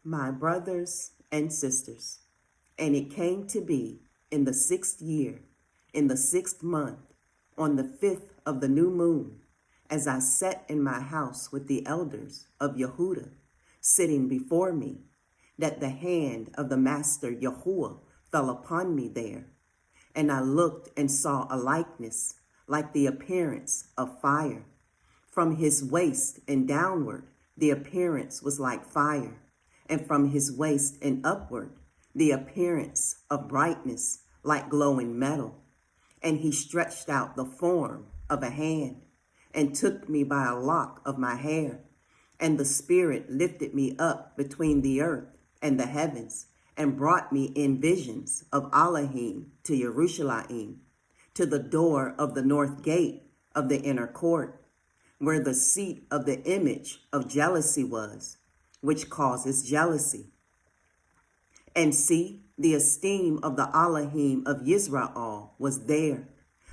My brothers and sisters, and it came to be in the 6th year, in the 6th month, on the 5th of the new moon, as I sat in my house with the elders of Yehuda, sitting before me, that the hand of the Master Yahuwah fell upon me there. And I looked and saw a likeness, like the appearance of fire. From his waist and downward, the appearance was like fire. And from his waist and upward, the appearance of brightness like glowing metal. And he stretched out the form of a hand and took me by a lock of my hair. And the Spirit lifted me up between the earth and the heavens and brought me in visions of Elohim to Jerusalem, to the door of the north gate of the inner court, where the seat of the image of jealousy was, which causes jealousy. And see, the esteem of the Elohim of Israel was there,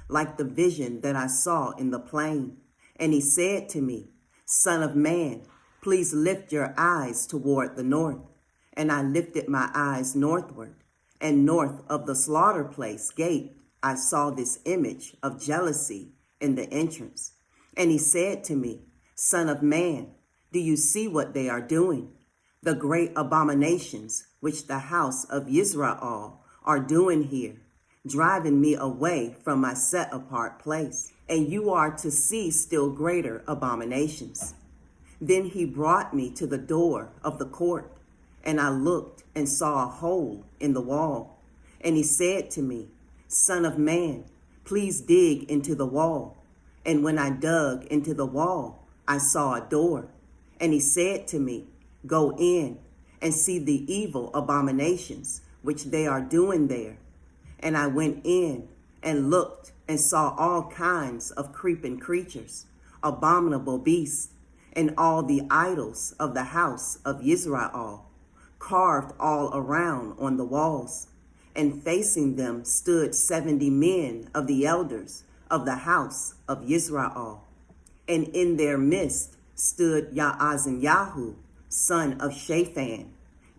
like the vision that I saw in the plain. And he said to me, Son of man, please lift your eyes toward the north. And I lifted my eyes northward, and north of the slaughter place gate, I saw this image of jealousy in the entrance. And he said to me, Son of man, do you see what they are doing? The great abominations which the house of Israel are doing here, driving me away from my set apart place. And you are to see still greater abominations. Then he brought me to the door of the court, and I looked and saw a hole in the wall. And he said to me, Son of man, please dig into the wall. And when I dug into the wall, I saw a door. And he said to me, Go in and see the evil abominations which they are doing there. And I went in and looked and saw all kinds of creeping creatures, abominable beasts, and all the idols of the house of Israel, carved all around on the walls. And facing them stood 70 men of the elders of the house of Israel. And in their midst stood Yaazanyahu, son of Shaphan.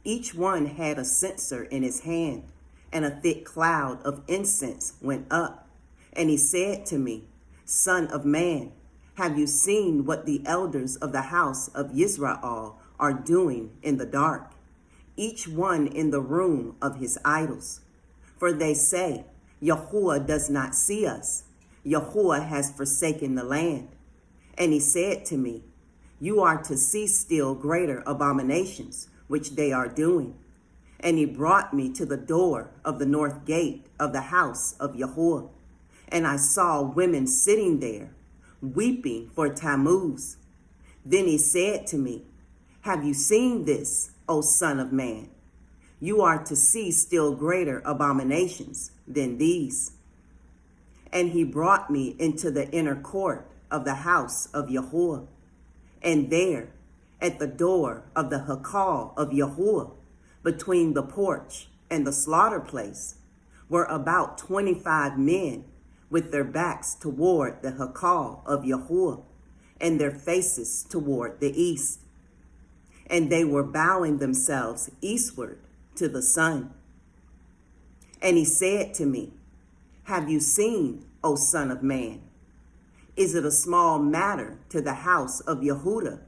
Each one had a censer in his hand, and a thick cloud of incense went up. And he said to me, Son of man, have you seen what the elders of the house of Israel are doing in the dark, each one in the room of his idols? For they say, Yahuwah does not see us. Yahuwah has forsaken the land. And he said to me, You are to see still greater abominations which they are doing. And he brought me to the door of the north gate of the house of Yahuwah. And I saw women sitting there, weeping for Tammuz. Then he said to me, Have you seen this, O son of man? You are to see still greater abominations than these. And he brought me into the inner court of the house of Yahuwah. And there, at the door of the Hakal of Yahuwah, between the porch and the slaughter place, were about 25 men with their backs toward the Hakal of Yahuwah and their faces toward the east. And they were bowing themselves eastward to the sun. And he said to me, Have you seen, O son of man? Is it a small matter to the house of Yehuda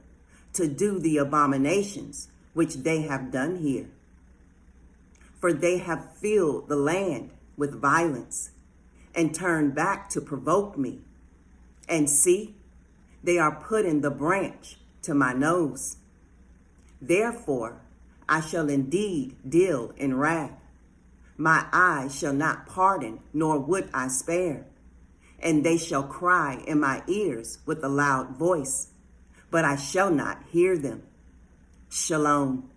to do the abominations which they have done here? For they have filled the land with violence and turned back to provoke me. And see, they are putting the branch to my nose. Therefore, I shall indeed deal in wrath. My eye shall not pardon, nor would I spare. And they shall cry in my ears with a loud voice, but I shall not hear them. Shalom.